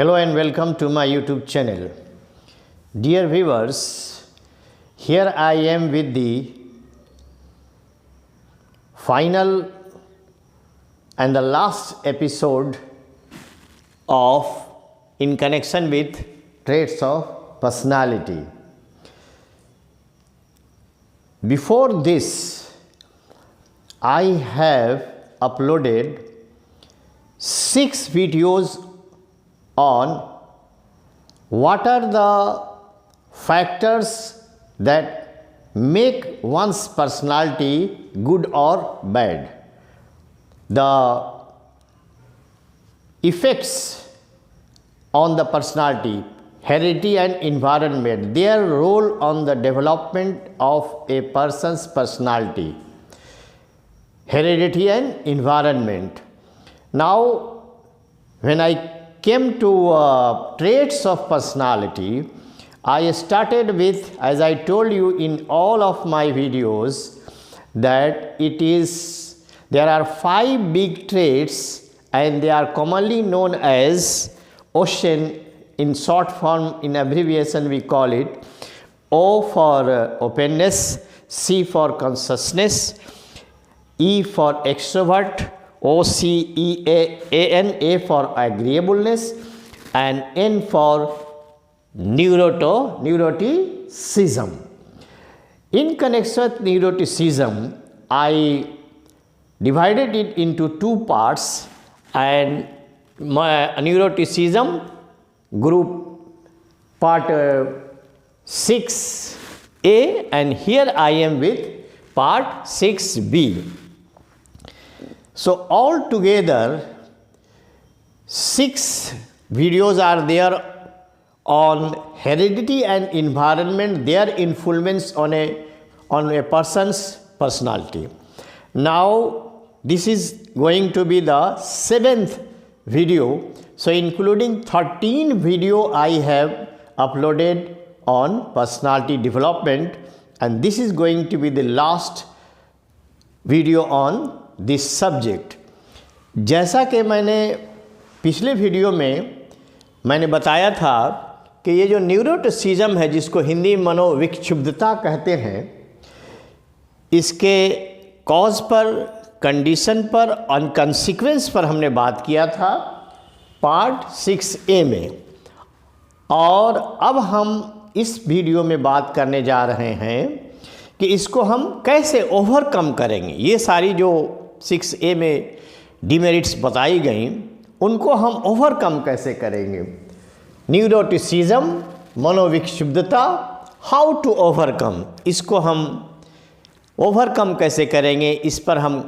Hello and welcome to my YouTube channel. Dear viewers, here I am with the final and the last episode of in connection with traits of personality. Before this, I have uploaded 6 videos on what are the factors that make one's personality good or bad, the effects on the personality, heredity and environment, their role on the development of a person's personality, heredity and environment. Now, when I came to traits of personality, I started with, as I told you in all of my videos, that there are 5 big traits and they are commonly known as OSHN. In short form, in abbreviation we call it O for openness, C for consciousness, E for extrovert, OCEAN, A for agreeableness, and N for neuroticism. In connection with neuroticism, I divided it into 2 parts, and my neuroticism group part 6A, and here I am with part 6B. So altogether 6 videos are there on heredity and environment, their influence on a person's personality. Now this is going to be the 7th video. So including 13 video I have uploaded on personality development, and this is going to be the last video on this subject. जैसा कि मैंने पिछले video में मैंने बताया था कि ये जो न्यूरोटिसिज्म है, जिसको हिंदी में मनोविक्षुब्धता कहते हैं, इसके कॉज पर, कंडीशन पर और कॉन्सिक्वेंस पर हमने बात किया था पार्ट 6A में. और अब हम इस वीडियो में बात करने जा रहे हैं कि इसको हम कैसे ओवरकम करेंगे. ये सारी जो 6A में डिमेरिट्स बताई गई, उनको हम ओवरकम कैसे करेंगे. न्यूरोटिसिज्म, मनोविक्षुब्धता, हाउ टू ओवरकम, इसको हम ओवरकम कैसे करेंगे, इस पर हम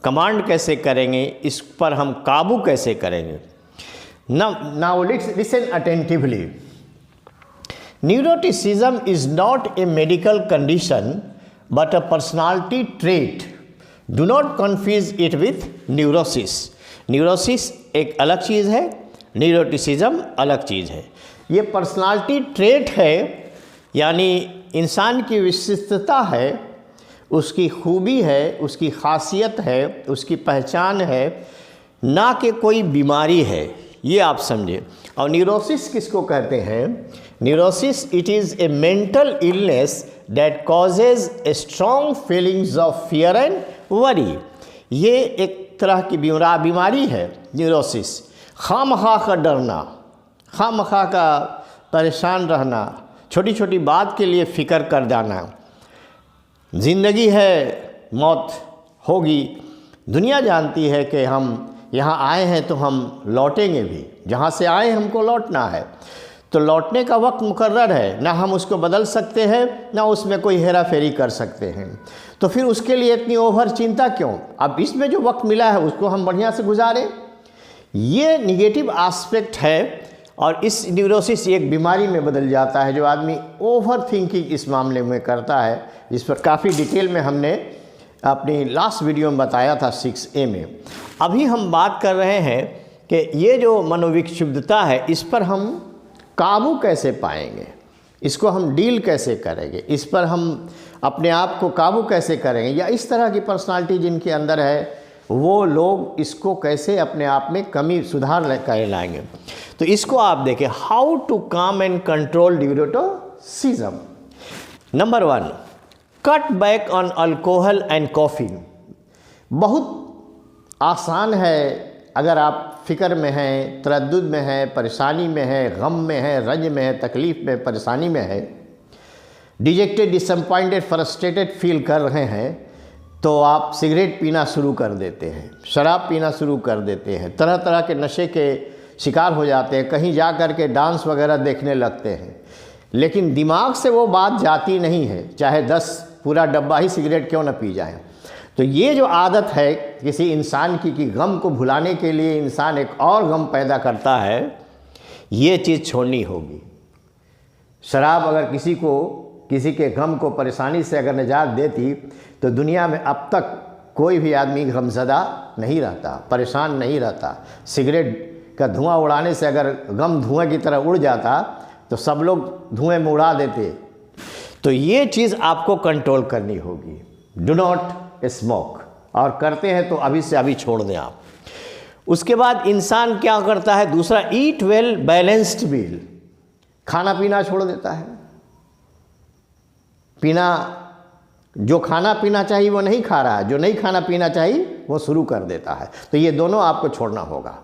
कमांड कैसे करेंगे, इस पर हम काबू कैसे करेंगे. Now listen attentively. Neuroticism is not a medical condition but a personality trait. Do not confuse it with neurosis. Neurosis एक अलग चीज़ है, न्यूरोटिसिज्म अलग चीज़ है. ये पर्सनालिटी ट्रेट है, यानी इंसान की विशिष्टता है, उसकी खूबी है, उसकी खासियत है, उसकी पहचान है, ना कि कोई बीमारी है. ये आप समझे. और न्यूरोसिस किसको कहते हैं? Neurosis it is a mental illness that causes a strong feelings of fear and worry. ये एक तरह की बीमारी है न्यूरोसिस. खामखा का डरना, खामखा का परेशान रहना, छोटी छोटी बात के लिए फ़िक्र कर जाना. ज़िंदगी है, मौत होगी. दुनिया जानती है कि हम यहाँ आए हैं तो हम लौटेंगे भी. जहाँ से आए हमको लौटना है, तो लौटने का वक्त मुकर्रर है. ना हम उसको बदल सकते हैं, ना उसमें कोई हेरा फेरी कर सकते हैं. तो फिर उसके लिए इतनी ओवर चिंता क्यों? अब इसमें जो वक्त मिला है उसको हम बढ़िया से गुजारें. ये निगेटिव एस्पेक्ट है. और इस न्यूरोसिस एक बीमारी में बदल जाता है जो आदमी ओवर थिंकिंग इस मामले में करता है, जिस पर काफ़ी डिटेल में हमने अपनी लास्ट वीडियो में बताया था 6A में. अभी हम बात कर रहे हैं कि ये जो मनोविक्षुब्धता है, इस पर हम काबू कैसे पाएंगे, इसको हम डील कैसे करेंगे, इस पर हम अपने आप को काबू कैसे करेंगे, या इस तरह की पर्सनालिटी जिनके अंदर है वो लोग इसको कैसे अपने आप में कमी सुधार कर लाएंगे। तो इसको आप देखें, हाउ टू काम and control neuroticism. Number 1, cut back on alcohol and coffee. बहुत आसान है, अगर आप फ़िक्र में हैं, तरद्दुद में हैं, परेशानी में हैं, गम में हैं, रंज में हैं, तकलीफ़ में, परेशानी में है, डिजेक्टेड, डिसअपॉइंटेड, फ्रस्ट्रेटेड फील कर रहे हैं, तो आप सिगरेट पीना शुरू कर देते हैं, शराब पीना शुरू कर देते हैं, तरह तरह के नशे के शिकार हो जाते हैं, कहीं जा कर के डांस वगैरह देखने लगते हैं, लेकिन दिमाग से वो बात जाती नहीं है, चाहे 10 पूरा डब्बा ही सिगरेट क्यों न पी जाए। तो ये जो आदत है किसी इंसान की कि गम को भुलाने के लिए इंसान एक और गम पैदा करता है, ये चीज़ छोड़नी होगी। शराब अगर किसी के गम को, परेशानी से अगर निजात देती, तो दुनिया में अब तक कोई भी आदमी गमज़दा नहीं रहता, परेशान नहीं रहता। सिगरेट का धुआं उड़ाने से अगर गम धुएं की तरह उड़ जाता तो सब लोग धुएं में उड़ा देते। तो ये चीज़ आपको कंट्रोल करनी होगी। डू नॉट स्मोक, और करते हैं तो अभी से अभी छोड़ दें आप। उसके बाद इंसान क्या करता है, दूसरा, ईट वेल बैलेंस्ड मील, खाना पीना छोड़ देता है। जो खाना पीना चाहिए वो नहीं खा रहा है, जो नहीं खाना पीना चाहिए वो शुरू कर देता है। तो ये दोनों आपको छोड़ना होगा।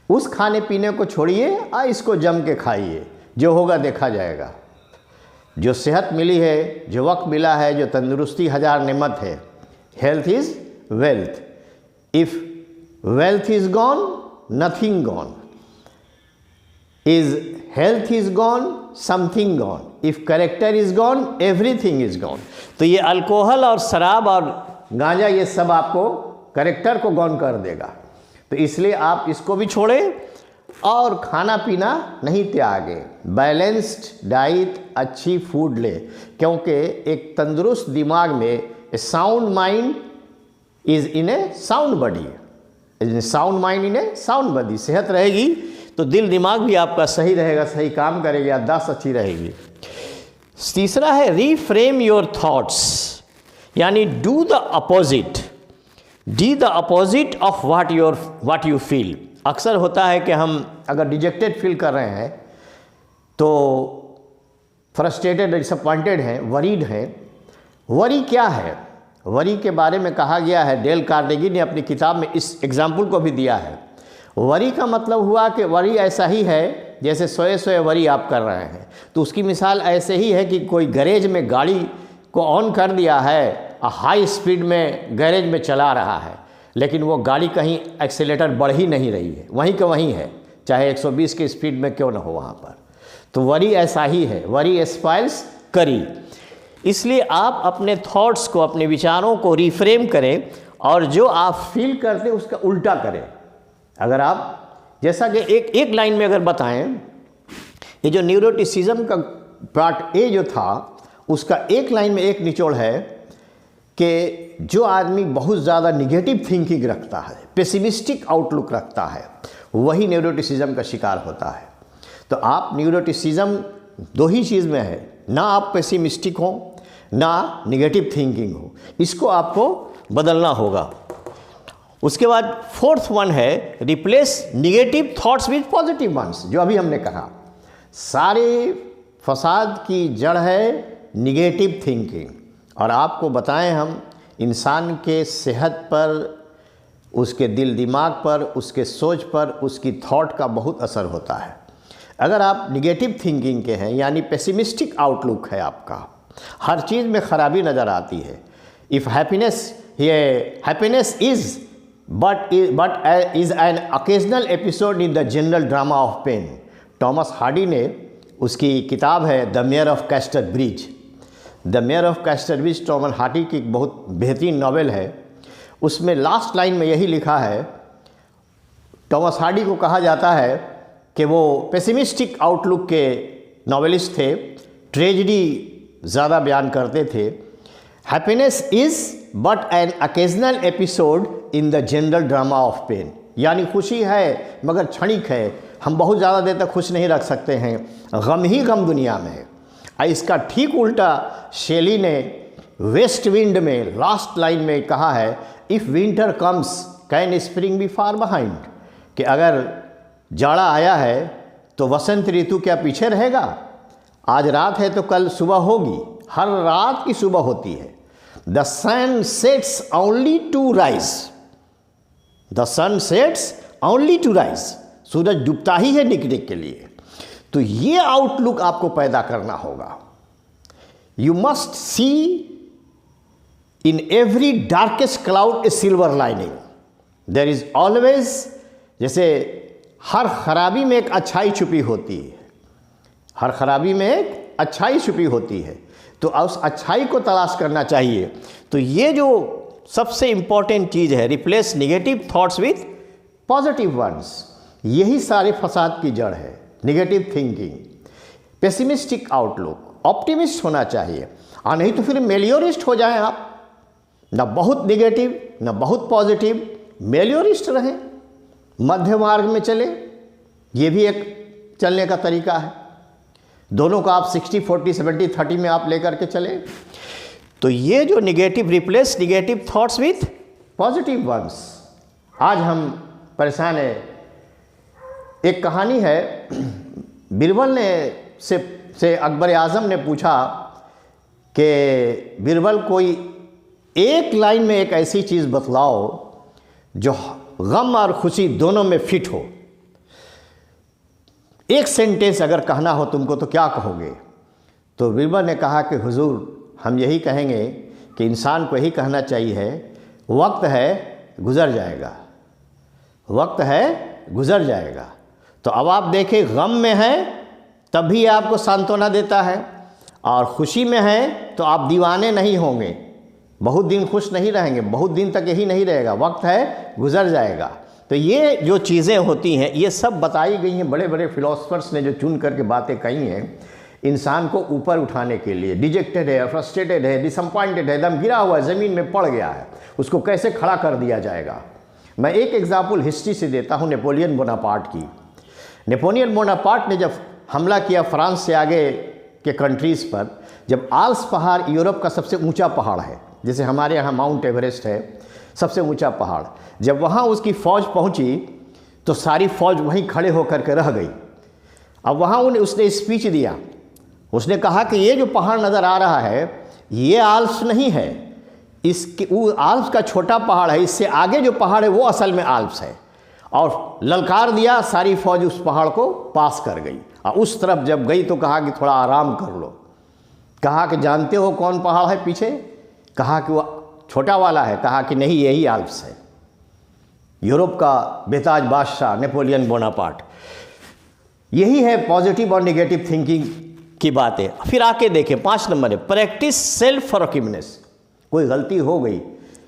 उस खाने पीने को छोड़िए और इसको जम के खाइए, जो होगा देखा जाएगा। जो सेहत मिली है, जो वक्त मिला है, जो तंदुरुस्ती 1000 नेमत है, health is wealth. If wealth is gone, nothing gone. Is health is gone, something gone. If character is gone, everything is gone. तो ये अल्कोहल और शराब और गांजा, ये सब आपको करेक्टर को गॉन कर देगा। तो इसलिए आप इसको भी छोड़ें और खाना पीना नहीं त्यागे। बैलेंस्ड डाइट, अच्छी फूड ले, क्योंकि एक तंदुरुस्त दिमाग में a sound mind is in a sound body, sound mind in a sound body. सेहत रहेगी तो दिल दिमाग भी आपका सही रहेगा, सही काम करेगी, याददाश्त अच्छी रहेगी। तीसरा है रीफ्रेम योर थॉट्स, यानी do the opposite, D the opposite of what you feel. अक्सर होता है कि हम अगर डिजेक्टेड फील कर रहे हैं, तो फ्रस्ट्रेटेड, डिसअपॉइंटेड हैं, वरीड हैं। वरी क्या है? वरी के बारे में कहा गया है, डेल कार्नेगी ने अपनी किताब में इस एग्जाम्पल को भी दिया है। वरी का मतलब हुआ कि वरी ऐसा ही है जैसे सोए सोए वरी आप कर रहे हैं। तो उसकी मिसाल ऐसे ही है कि कोई गैरेज में गाड़ी को ऑन कर दिया है, हाई स्पीड में गैरेज में चला रहा है, लेकिन वो गाड़ी कहीं एक्सीलेटर बढ़ ही नहीं रही है, वहीं के वहीं है, चाहे 120 की स्पीड में क्यों ना हो वहाँ पर। तो वरी ऐसा ही है, वरी स्पॉइल्स करी। इसलिए आप अपने थॉट्स को, अपने विचारों को रिफ्रेम करें और जो आप फील करते हैं उसका उल्टा करें। अगर आप, जैसा कि एक लाइन में अगर बताएं, ये जो न्यूरोटिसिज्म का पार्ट ए जो था, उसका एक लाइन में एक निचोड़ है कि जो आदमी बहुत ज़्यादा निगेटिव थिंकिंग रखता है, पेसिमिस्टिक आउटलुक रखता है, वही न्यूरोटिसिज्म का शिकार होता है। तो आप, न्यूरोटिसिज्म 2 ही चीज़ में है, ना आप पेसिमिस्टिक हो, ना निगेटिव थिंकिंग हो। इसको आपको बदलना होगा। उसके बाद 4th वन है replace negative thoughts with positive once. जो अभी हमने कहा, सारे फसाद की जड़ है निगेटिव थिंकिंग। और आपको बताएं हम, इंसान के सेहत पर, उसके दिल दिमाग पर, उसके सोच पर, उसकी थॉट का बहुत असर होता है। अगर आप निगेटिव थिंकिंग के हैं, यानी पेसिमिस्टिक आउटलुक है आपका, हर चीज़ में खराबी नज़र आती है। If happiness is but is an occasional episode in the general drama of pain। Thomas Hardy ने, उसकी किताब है the mayor of castor bridge. The mayor of castor bridge Thomas Hardy की बहुत बेहतरीन नावल है। उसमें लास्ट लाइन में यही लिखा है, टॉमस हार्डी को कहा जाता है कि वो पेसिमिस्टिक आउटलुक के नॉवेलिस्ट थे, ट्रेजिडी ज़्यादा बयान करते थे। Happiness is but an occasional episode in the general drama of pain, यानी खुशी है मगर क्षणिक है, हम बहुत ज़्यादा देर तक खुश नहीं रख सकते हैं, गम ही गम दुनिया में है। इसका ठीक उल्टा शेली ने वेस्ट विंड में लास्ट लाइन में कहा है, if winter comes can spring be far behind, कि अगर जाड़ा आया है तो वसंत ऋतु क्या पीछे रहेगा? आज रात है तो कल सुबह होगी, हर रात की सुबह होती है। The sun sets only to rise, the sun sets only to rise, सूरज डूबता ही है निकलने के लिए। तो ये आउटलुक आपको पैदा करना होगा। You must see in every darkest cloud a silver lining, there is always, जैसे हर खराबी में एक अच्छाई छुपी होती है, हर खराबी में एक अच्छाई छुपी होती है, तो उस अच्छाई को तलाश करना चाहिए। तो ये जो सबसे इम्पॉर्टेंट चीज़ है, replace negative thoughts with positive once, यही सारे फसाद की जड़ है। Negative thinking, pessimistic outlook, optimist होना चाहिए, और नहीं तो फिर मेलियोरिस्ट हो जाएं आप, ना बहुत निगेटिव ना बहुत पॉजिटिव, मेलियोरिस्ट रहें, मध्य मार्ग में चले, ये भी एक चलने का तरीका है। दोनों को आप 60-40, 70-30 में आप लेकर के चले। तो ये जो negative, replace negative thoughts with positive once. आज हम परेशान हैं। एक कहानी है, बीरबल ने से अकबर आज़म ने पूछा कि बीरबल कोई एक लाइन में एक ऐसी चीज़ बतलाओ जो गम और खुशी दोनों में फिट हो। एक सेंटेंस अगर कहना हो तुमको तो क्या कहोगे? तो बीरबल ने कहा कि हुजूर, हम यही कहेंगे कि इंसान को यही कहना चाहिए, वक्त है गुज़र जाएगा, वक्त है गुज़र जाएगा। तो अब आप देखें, गम में है तब भी आपको सांत्वना देता है, और खुशी में है तो आप दीवाने नहीं होंगे, बहुत दिन खुश नहीं रहेंगे, बहुत दिन तक यही नहीं रहेगा, वक्त है गुज़र जाएगा। तो ये जो चीज़ें होती हैं ये सब बताई गई हैं, बड़े बड़े फिलोसफर्स ने जो चुन करके बातें कही हैं इंसान को ऊपर उठाने के लिए। डिजेक्टेड है, फ्रस्ट्रेटेड है, डिसअपॉइंटेड है, दम गिरा हुआ है, ज़मीन में पड़ गया है, उसको कैसे खड़ा कर दिया जाएगा? मैं एक एग्जाम्पल हिस्ट्री से देता हूँ, नेपोलियन बोनापार्ट की। नेपोलियन बोनापार्ट ने जब हमला किया फ्रांस से आगे के कंट्रीज़ पर, जब आल्प्स पहाड़ यूरोप का सबसे ऊंचा पहाड़ है, जैसे हमारे यहाँ माउंट एवरेस्ट है सबसे ऊंचा पहाड़, जब वहाँ उसकी फ़ौज पहुँची तो सारी फ़ौज वहीं खड़े होकर के रह गई। अब वहाँ उसने स्पीच दिया, उसने कहा कि ये जो पहाड़ नज़र आ रहा है ये आल्प्स नहीं है, इसके वो आल्प्स का छोटा पहाड़ है, इससे आगे जो पहाड़ है वो असल में आल्प्स है। और ललकार दिया, सारी फ़ौज उस पहाड़ को पास कर गई, और उस तरफ जब गई तो कहा कि थोड़ा आराम कर लो। कहा कि जानते हो कौन पहाड़ है पीछे? कहा कि वो छोटा वाला है। कहा कि नहीं, यही आल्प्स है। यूरोप का बेताज बादशाह नेपोलियन बोनापार्ट। यही है पॉजिटिव और नेगेटिव थिंकिंग की बातें। फिर आके देखें 5 नंबर है, प्रैक्टिस सेल्फ फॉरगिवनेस। कोई गलती हो गई,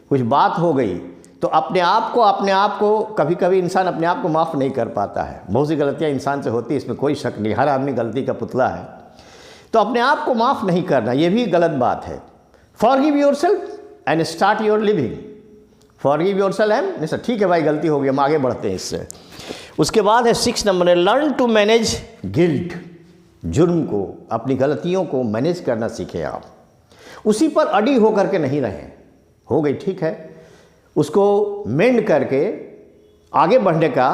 कुछ बात हो गई, तो अपने आप को कभी कभी इंसान अपने आप को माफ़ नहीं कर पाता है। बहुत सी गलतियां इंसान से होती है, इसमें कोई शक नहीं, हर आदमी गलती का पुतला है। तो अपने आप को माफ़ नहीं करना, ये भी गलत बात है। Forgive yourself and start your living. Forgive yourself and sir, ठीक है भाई गलती हो गई, हम आगे बढ़ते हैं इससे। उसके बाद है 6 नंबर है, लर्न टू मैनेज गिल्ट। जुर्म को, अपनी गलतियों को मैनेज करना सीखें आप, उसी पर अड़ी होकर के नहीं रहें। हो गई ठीक है, उसको मेंड करके आगे बढ़ने का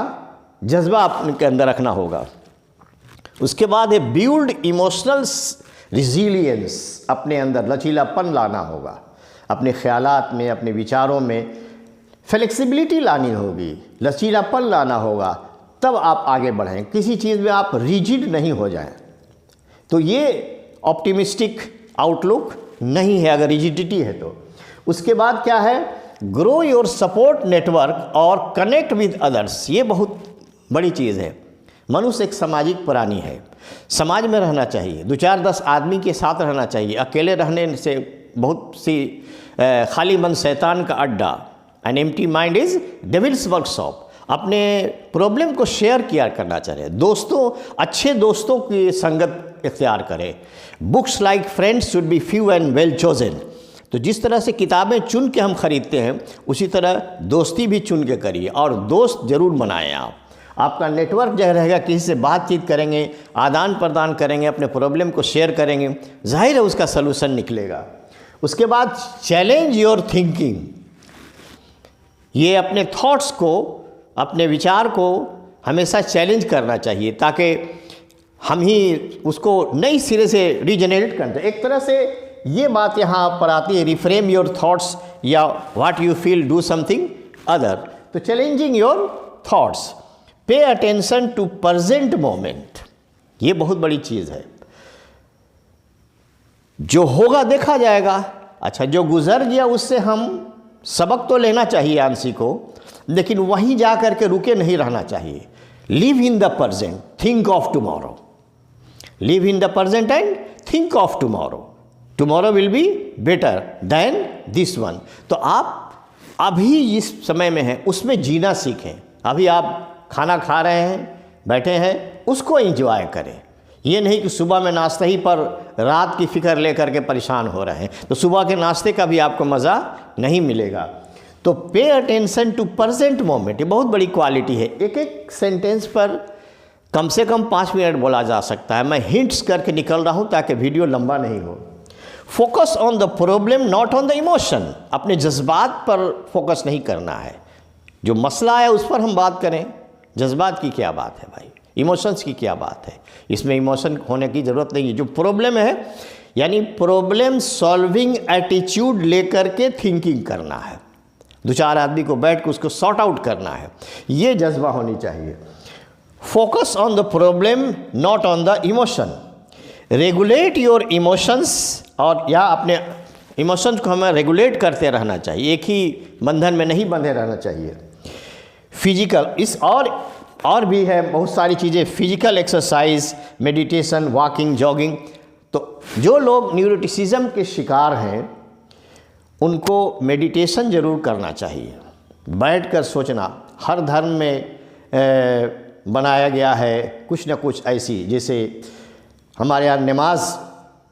जज्बा आपके अंदर रखना होगा। उसके बाद है बिल्ड इमोशनल रिजिलियंस। अपने अंदर लचीलापन लाना होगा, अपने ख्यालात में, अपने विचारों में फ्लेक्सिबिलिटी लानी होगी, लचीलापन लाना होगा, तब आप आगे बढ़ें। किसी चीज़ में आप रिजिड नहीं हो जाएं। तो ये ऑप्टिमिस्टिक आउटलुक नहीं है अगर रिजिडिटी है तो। उसके बाद क्या है, ग्रो योर सपोर्ट नेटवर्क और कनेक्ट विद अदर्स। ये बहुत बड़ी चीज़ है। मनुष्य एक सामाजिक प्राणी है, समाज में रहना चाहिए, 2-4-10 आदमी के साथ रहना चाहिए। अकेले रहने से बहुत सी खाली मन शैतान का अड्डा, an empty mind is devils workshop. अपने प्रॉब्लम को शेयर किया करना चाहिए। दोस्तों, अच्छे दोस्तों की संगत इख्तियार करें। Books like friends should be few and well chosen. तो जिस तरह से किताबें चुन के हम खरीदते हैं, उसी तरह दोस्ती भी चुन के करिए, और दोस्त ज़रूर बनाएं आप। आपका नेटवर्क जो रहेगा, किसी से बातचीत करेंगे, आदान प्रदान करेंगे, अपने प्रॉब्लम को शेयर करेंगे, जाहिर है उसका सलूशन निकलेगा। उसके बाद चैलेंज योर थिंकिंग। ये अपने थॉट्स को, अपने विचार को हमेशा चैलेंज करना चाहिए ताकि हम ही उसको नई सिरे से रीजनरेट करते हैं। एक तरह से ये बात यहाँ पर आती है, रिफ्रेम योर थॉट्स या what you feel do something other. तो challenging your thoughts, pay attention to present moment, ये बहुत बड़ी चीज़ है। जो होगा देखा जाएगा। अच्छा, जो गुजर गया उससे हम सबक तो लेना चाहिए आंसी को, लेकिन वहीं जा कर के रुके नहीं रहना चाहिए। Live in the present, think of tomorrow. Live in the present and think of tomorrow. Tomorrow will be better than this one. तो आप अभी जिस समय में हैं उसमें जीना सीखें। अभी आप खाना खा रहे हैं, बैठे हैं, उसको एंजॉय करें। ये नहीं कि सुबह में नाश्ते ही पर रात की फिक्र लेकर के परेशान हो रहे हैं, तो सुबह के नाश्ते का भी आपको मज़ा नहीं मिलेगा। तो पे अटेंशन टू प्रेजेंट मोमेंट, ये बहुत बड़ी क्वालिटी है। एक एक सेंटेंस पर कम से कम 5 मिनट बोला जा सकता है। मैं हिंट्स करके निकल रहा हूँ ताकि वीडियो लंबा नहीं हो। Focus on the problem not on the emotion, अपने जज्बात पर फोकस नहीं करना है। जो मसला है उस पर हम बात करें। जज्बात की क्या बात है भाई, इमोशंस की क्या बात है, इसमें इमोशन होने की ज़रूरत नहीं है। जो प्रॉब्लम है यानी प्रॉब्लम सॉल्विंग एटीट्यूड लेकर के थिंकिंग करना है। 2-4 आदमी को बैठ के उसको सॉर्ट आउट करना है, ये जज्बा होनी चाहिए। Focus on the problem not on the emotion. Regulate your emotions, और या अपने इमोशंस को हमें रेगुलेट करते रहना चाहिए, एक ही बंधन में नहीं बंधे रहना चाहिए। फिजिकल, इस और भी है बहुत सारी चीज़ें, physical exercise, meditation, walking, jogging. तो जो लोग न्यूरोटिसिज्म के शिकार हैं उनको मेडिटेशन ज़रूर करना चाहिए। बैठकर सोचना, हर धर्म में बनाया गया है कुछ न कुछ ऐसी, जैसे हमारे यहाँ नमाज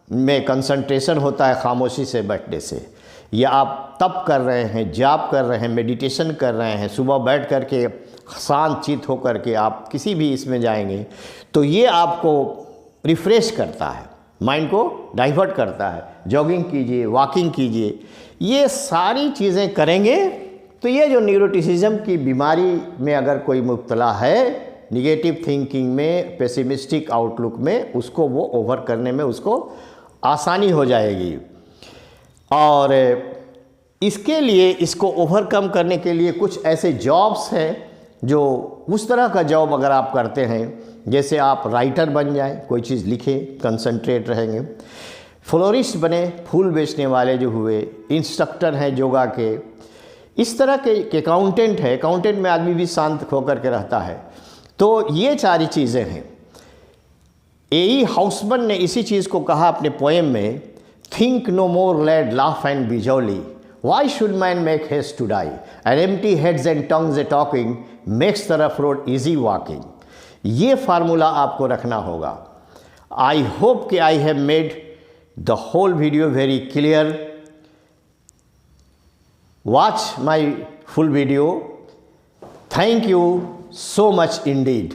में कंसंट्रेशन होता है खामोशी से बैठने से, या आप तप कर रहे हैं, जाप कर रहे हैं, मेडिटेशन कर रहे हैं, सुबह बैठ कर के शांत चित होकर के आप किसी भी इसमें जाएंगे तो ये आपको रिफ़्रेश करता है, माइंड को डाइवर्ट करता है। जॉगिंग कीजिए, वॉकिंग कीजिए, ये सारी चीज़ें करेंगे तो ये जो न्यूरोटिसिज्म की बीमारी में अगर कोई मुब्तला है, निगेटिव थिंकिंग में, पेसिमिस्टिक आउटलुक में, उसको वो ओवर करने में उसको आसानी हो जाएगी। और इसके लिए, इसको ओवरकम करने के लिए कुछ ऐसे जॉब्स हैं जो उस तरह का जॉब अगर आप करते हैं, जैसे आप राइटर बन जाएं, कोई चीज़ लिखें, कंसंट्रेट रहेंगे, फ्लोरिस्ट बने, फूल बेचने वाले जो हुए, इंस्ट्रक्टर हैं योगा के, इस तरह के अकाउंटेंट है, अकाउंटेंट में आदमी भी शांत होकर के रहता है। तो ये सारी चीज़ें हैं। ए.ई. हाउसमैन ने इसी चीज़ को कहा अपने पोएम में, think no more, let laugh and be jolly, why should man make haste to die, and empty heads and tongues a talking makes the rough road easy walking. ये फार्मूला आपको रखना होगा। आई होप कि I have made the whole video very clear. Watch my full video. Thank you so much indeed.